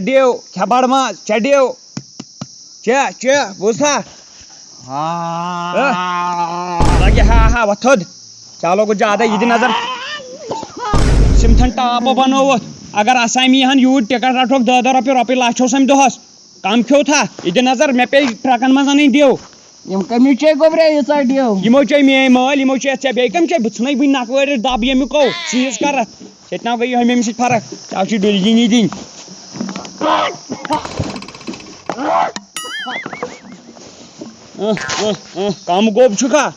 چڈیو کھے بڑ ماز چڈیو چھ بوزتھا لگے ہا وتھد چلو گو زیادہ یہ دی نظر سمتھن ٹاپ بنوت اگر اسامی ہن یوت ٹکٹ رٹوک 10 رۄپیہِ رۄپیہِ لچھ اوس امہِ دۄہس کم کھیو تھا یہ دی نظر مے پے ٹرکن منٛز انٕنۍ ڈیو یم کمی چے گوبرے یژا ڈیو یمو چے میٲنۍ مٲلۍ یمو چے ژےٚ بیٚیہِ کم چے بہٕ ژھٕنَے وٕنۍ نکوٲرِتھ دب ییٚمیُک سیٖز کرتھ ژےٚ گٔیی ہُمہِ سۭتۍ فرق ژےٚ چھُ ڈُلگِنی دِنۍ کم گوٚب چھُکھا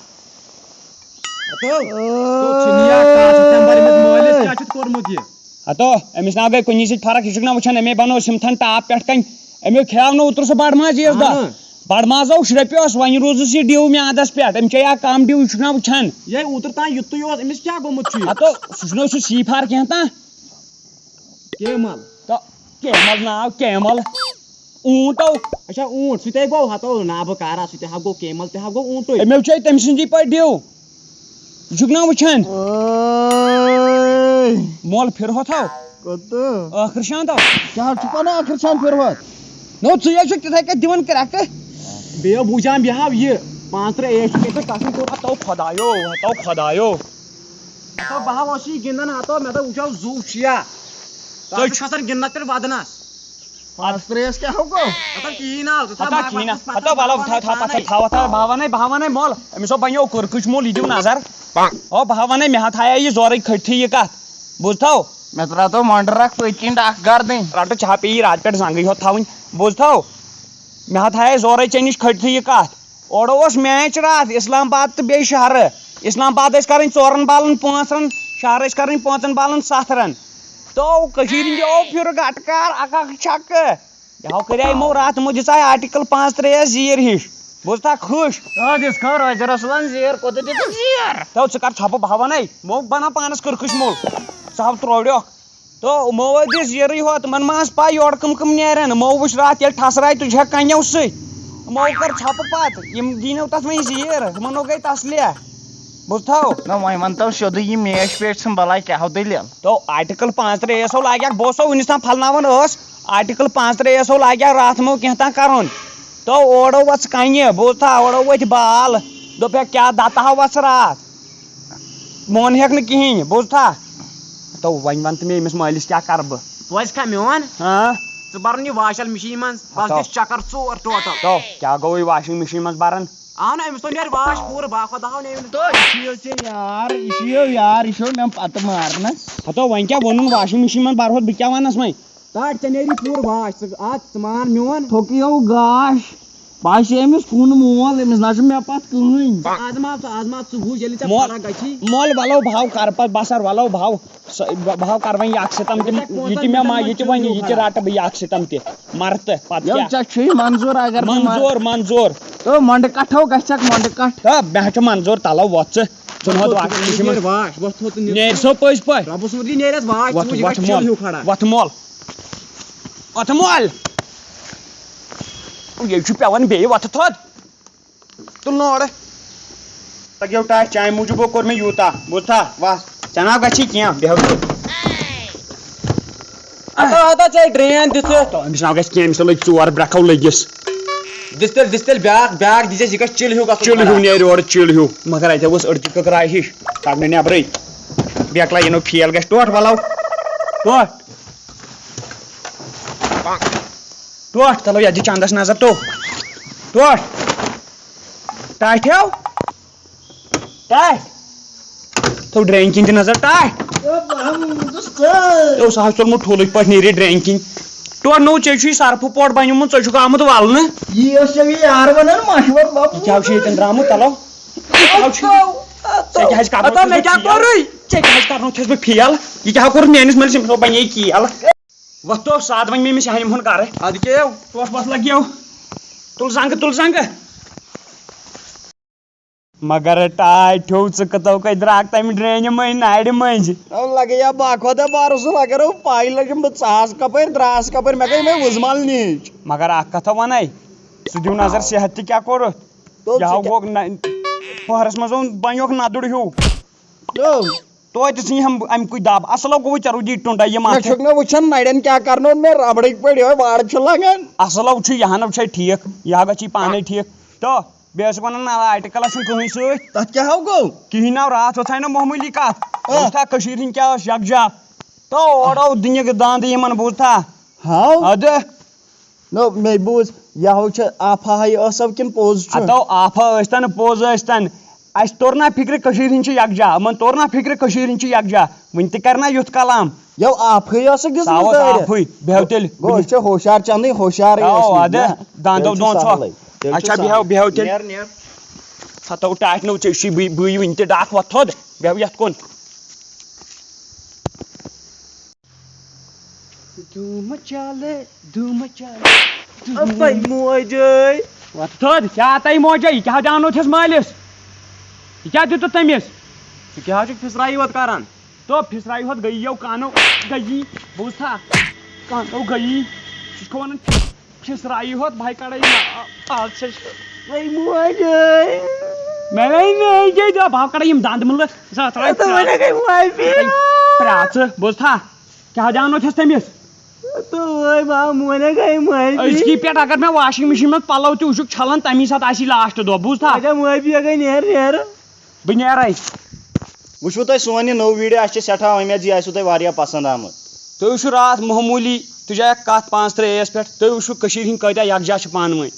ہتو أمِس نا گٔے کُنی سۭتۍ فرق یہِ چھُکھ نا وٕچھان اَمے بنوو سِمتھن ٹاپ پٮ۪ٹھ کنۍ اَمیُک کھیاو نہٕ اوترٕ سُہ بڑٕ ماز عیٖذ دۄہ بڑٕ ماز اوس شرٛپیوس وۄنۍ روٗزُس یہِ ڈِو میادس پٮ۪ٹھ أمۍ چے کم ڈِو یہِ چھُکھ نا وٕچھان یہ اوتر تام یُتُے اوس أمِس کیٛاہ گوٚمُت چھُ ہتو سُہ چھُنہٕ سُہ سی فار کینٛہہ تہٕ کیمل کیمل ناو کیمل اونٹو اچھا اونٹ سُہ تے گوٚو ہتو نابہٕ کارا سُہ تہِ ہا گوٚو کیمل تہِ ہا گوٚو اونٹُے أمیو چے تٔمۍ سٕنٛدی پٲٹھۍ ڈِو یہِ چھُکھ نا وٕچھان مول پھِرہو تھو ٲخر شانتو کیا چھُ پنُن ٲخر شان پھِرہوت نو ژٕ چھُکھ تِتھے کٔنۍ دِوان کرٛٮ۪کہٕ بیٚیہِ بوٗزیام یہِ ہاو یہِ 5 ایج چھُ کیٛاہ تَتھ کوٚر ہتو خۄدایو ہتو بہٕ ہا اوسُس یہِ گِنٛدان ہتو مےٚ دوٚپ وٕچھو زُو چھُیا تۄہہِ چھُ کھسان گِنٛدنس پٮ۪ٹھ ودنس 5 ترٛیش کیٛاہ گوٚو ہتو کِہیٖنۍ آو ہتو بلو بہٕ ونے مول أمِس بنیو کُرکٕچ مول یہِ دِو نظر او بہٕ ونے مےٚ تھایے یہِ زورٕے کھٔٹتھٕے یہِ کتھ بوٗزتھو مےٚ ترٛاتو مۄنڈر اکھ پٔتۍ کِنۍ اکھ گردٕنۍ رٹہٕ چاہ پیٚیی راتہٕ پٮ۪ٹھ زنٛگٕے ہوت تھاوٕنۍ بوٗزتھو مےٚ تھایے زورٕے ژےٚ نِش کھٔٹتھٕے یہِ کتھ اورٕ اوس میچ راتھ اسلام آباد تہٕ بیٚیہِ شہرٕ اسلام آباد ٲسۍ کرٕنۍ 4 بالن 5 رن شہر ٲسۍ کرٕنۍ 5 بالن 7 رن تو کٔشیٖرِ ہِنٛدِ او پھِر گٹکار اکھ چھکہٕ یہو کریٛاے یِمو راتھ یِمو دِژاے آرٹِکل 5 زیٖر ہِش بوٗزتھا خُش روزِ رسولن زیر کوٚت دِژٕکھ زیر تو ژٕ کر ژھۄپہٕ بہٕ ونے مو بنان پانس کٕرکٕش مول ژٕ ہاو تروڑیوکھ تو یِمو دِ زیٖرٕے ہوت تِمن ما ٲس پاے یورٕ کٕم نیرن یِمو وٕچھ راتھ ییٚلہِ ٹھسراے تُجہکھ کنیو سۭتۍ یِمو کٔر ژھۄپہٕ پتہٕ یِم دیٖنو تتھ وۄنۍ زیٖر یِمنو گٔے تسلیہ بوٗزتھو نہ وۄنۍ ونتو سیودُے یہِ میچ ویچ ژھٕن بلاے کیٛاہ ہو دٔلیٖل تو آرٹِکل 5 لاگیکھ بہٕ اوسو وُنِس تام پھلناوان ٲس آرٹِکل 5 لاگیکھ راتھ مو کینٛہہ تام کرُن تو اورو وژھ کنہِ بوٗزتھا اورو ؤتھۍ بال دوٚپکھ کیٛاہ دتہٕ ہا وژھ راتھ مون ہیٚکھ نہٕ کِہیٖنۍ بوٗزتھا تو وۄنۍ ون تہٕ مےٚ أمِس مٲلِس کیٛاہ کرٕ بہٕ تویتہِ کھا میون ژٕ برُن یہِ واشل مِشیٖن منٛز بس دِس چکر 4 ٹوٹل تو کیٛاہ گوٚو یہِ واشنٛگ مِشیٖن منٛز بران اہن أمِس تو نیرِ واش پوٗرٕ باقٕے دہو یہِ چھُ یار یہِ چھُ مےٚ پتہٕ مارنس ہتو وۄنۍ کیٛاہ ووٚنُن واشنٛگ مِشیٖن منٛز برہوس بہٕ کیٛاہ ونس وۄنۍ تاٹ ژےٚ نیری پوٗرٕ واش ژٕ مان میون تھوٚکیو گاش باسے أمِس کُن مول أمِس نہ چھُ مےٚ پتہٕ کٕہٕنۍ آزماو ژٕ وٕچھ ییٚلہِ ژےٚ فرق گژھی مول ولو بہو کر پتہٕ بسر ولو بہو کر وۄنۍ یہِ اکھ ستم تہِ یہِ تہِ مےٚ یہِ تہِ وۄنۍ یہِ تہِ رٹہٕ بہٕ یہِ اکھ ستم تہِ مرتہٕ پتہٕ ژےٚ چھُے منظوٗر اگر منظوٗر تو مۄنڈٕ کٹھو گژھکھ مۄنڈٕ کٹھ مےٚ چھُ منظوٗر تلو وۄتھ ژٕ ژھٕنہوت واشنٛگ مِشیٖن منٛز واش وۄتھ نیرِ سو پٔزۍ پٲٹھۍ رۄبہٕ سوٗزی نیرٮ۪س واش وۄتھ مول یہِ چھُ پیوان بیٚیہِ وۄتھٕ تھوٚد تُل نہٕ اورٕ لگیو ٹاس چانہِ موٗجوٗب کوٚر مےٚ یوٗتاہ بوٗزتھا وس ژےٚ نا گژھی کینٛہہ بیٚہو ژےٚ ڈرین دِژٕ أمِس نا گژھِ کینٛہہ أمِس لٔگۍ 4 برٛٮ۪کھو لٔگِس دِس تیٚلہِ بیاکھ دِژٮ۪س یہِ گژھِ چِلہِ ہیوٗ گژھُن چِلہِ ہیوٗ نیرِ اورٕ چِلہِ ہیوٗ مگر اَتہِ ؤژھ أڑجہِ کٕکراے ہِش کڑنہٕ نٮ۪برٕے بیکلا یِنو فیل گژھِ ٹوٹھ ولو ٹوٹھ تلو یتھ دِ چندس نظر ٹوٹھ ٹاٹھیو تو ڈرٛین کِنۍ دِ نظر ٹاٹھ تو سُہ حظ ژوٚلمُت ٹھوٗلٕکۍ پٲٹھۍ نیٖرِتھ ڈرٛین کِنۍ ٹوٹھ نوٚو ژےٚ چھُے سرفہٕ پوٹ بنیومُت ژےٚ چھُکھ آمُت ولنہٕ یی اوس ژےٚ یار ونان مشور بب یہِ کیٛاہ چھُ ییٚتٮ۪ن درٛامُت تلو ژےٚ کیٛاہ حظ کرنو چھُس بہٕ فیل یہِ کیٛاہ کوٚر میٲنِس مٲلِس أمِس بنے کیل وۄتھ تو سادٕ وۄنۍ مےٚ أمِس ہٮ۪نہِ ہُنٛد کرٕ ادٕ کیٛاہ ٹوٹھ وۄتھ لگیو تُل زنٛگہٕ مگر ٹاٹھیو ژٕ کتو کتہِ درٛاکھ تمہِ ڈرٛینہِ مٔنٛزۍ نارِ مٔنٛزۍ لگے باکھودا بارسُل اگر پاے لگیم بہٕ ژاس کپٲرۍ درٛاس کپٲرۍ مےٚ گٔے مےٚ وٕزمل نِچ مگر اکھ کتھا ونے سُہ دِیِو نظر صحت تہِ کیٛاہ کوٚرُتھ یہِ ہاو گوٚو پٔہرس منٛز بنیوکھ ندُر ہیوٗ توتہِ ژھٕنۍ اَمہِ دب اَصٕلو گوٚو ژےٚ روٗدی ٹُنٛڈا یہِ مےٚ ماتھِ چھُکھ نہٕ وٕچھان نرٮ۪ن کیٛاہ کرناوُن مےٚ ربڑٕکۍ پٲٹھۍ یِہوے وارٕ چھُ لگان اَصٕلو چھُ یہِ ہَنو چھے ٹھیٖک یہِ گژھی پانے ٹھیٖک تو بیٚیہِ ٲسٕکھ وَنان آٹِکَلَس چھُنہٕ کٕہٕنۍ سۭتۍ تتھ کیٛاہ ہو گوٚو کِہیٖنۍ ناو راتھ وۄتھاے نہ معموٗلی کَتھ بوٗزتھا کٔشیٖرِ ہِنٛدۍ کیٛاہ ٲس یکجا تو اورو دِنِکھ دانٛدٕ یِمن بوٗزتھا ہاو اَدٕ نو مےٚ بوٗز یہو چھِ آفاہٕے ٲسو کِنہٕ پوٚز چھُ ہتو آفا ٲسۍتن پوٚز ٲسۍتن اَسہِ توٚر نا فِکرِ کٔشیٖرِ ہِنٛدۍ چھِ یکجا یِمن توٚر نا فِکرِ کٔشیٖرِ ہِنٛدۍ چھِ یکجا وٕنہِ تہِ کرِ نا یُتھ کلام یو آفٕے ٲسٕکھ سا اوس آفٕے بیٚہو تیٚلہِ گوٚو أسۍ چھِ ہوشیار چندٕے ہوشیارٕے اَدٕ دانٛدو دۄن ژھۄ اچھا بیٚہو تیٚلہِ ہتو ٹاٹنو ژےٚ چھُے بٕے وٕنہِ تہِ ڈاکھ وۄتھ تھوٚد بیٚہو یتھ کُن موجے وۄتھ تھوٚد کیٛاہ آتاے موجا یہِ کیٛاہ دیٛاونوتھس مٲلِس یہِ کیٛاہ دِتُتھ تٔمِس ژٕ کیٛاہ چھُکھ پھِسرایی ہوت کران تو پھِسراے ہوت گٔیی یو کانو گٔیی بوٗزتھا کانو گٔیی ژٕ چھُکھ وَنان پھِسرائی ہوت بھاے کڑائی آز چھَس موجے مےٚ بہٕ کڑا یِم دنٛد مٕلہٕ پرٛاژٕ بوٗزتھا کیٛاہ دیٛاونوتھس تٔمِس أزکی پٮ۪ٹھ اگر مےٚ واشنٛگ مِشیٖن منٛز پلو تہِ وٕچھُکھ چھلان تمی ساتہٕ آسی لاسٹ دۄہ بوٗزتھا بہٕ نیرے وٕچھو تۄہہِ سون یہِ نوٚو ویٖڈیو اَسہِ چھِ سٮ۪ٹھاہ اُمید یہِ آسوٕ تۄہہِ واریاہ پسنٛد آمُت تُہۍ وٕچھِو راتھ معموٗلی تُجایکھ کتھ 5-3 پٮ۪ٹھ تُہۍ وٕچھِو کٔشیٖرِ ہِنٛدۍ کۭتیاہ یکجا چھِ پانہٕ ؤنۍ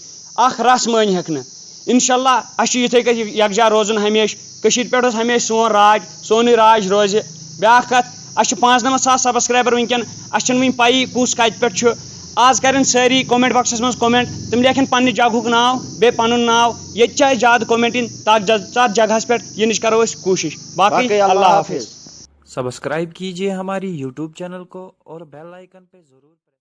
اکھ رس مٲنۍ ہٮ۪کھ نہٕ انشاء اللہ اَسہِ چھُ یِتھٕے کٔنۍ یکجا روزُن ہمیشہِ کٔشیٖرِ پٮ۪ٹھ اوس ہمیشہِ سون راج سونُے راج روزِ بیٛاکھ کتھ اَسہِ چھِ 95,000 سبسکرایبر وٕنکٮ۪ن اَسہِ چھنہٕ وٕنہِ پَیی کُس کتہِ پٮ۪ٹھ چھُ آز کرن سٲری کومنٹ باکسس منٛز کومنٹ تِم لیکھن پننہِ جگہُک ناو بیٚیہِ پنُن ناو ییٚتہِ چھِ اَسہِ زیادٕ کومنٹ یِن تتھ جگہس پٮ۪ٹھ یِنٕچ کرو أسۍ کوٗشش باقٕے اللہ حافظ سبسکرائب کیجیے ہماری یوٹیوب چینل کو اور بیل آئیکن پہ ضرور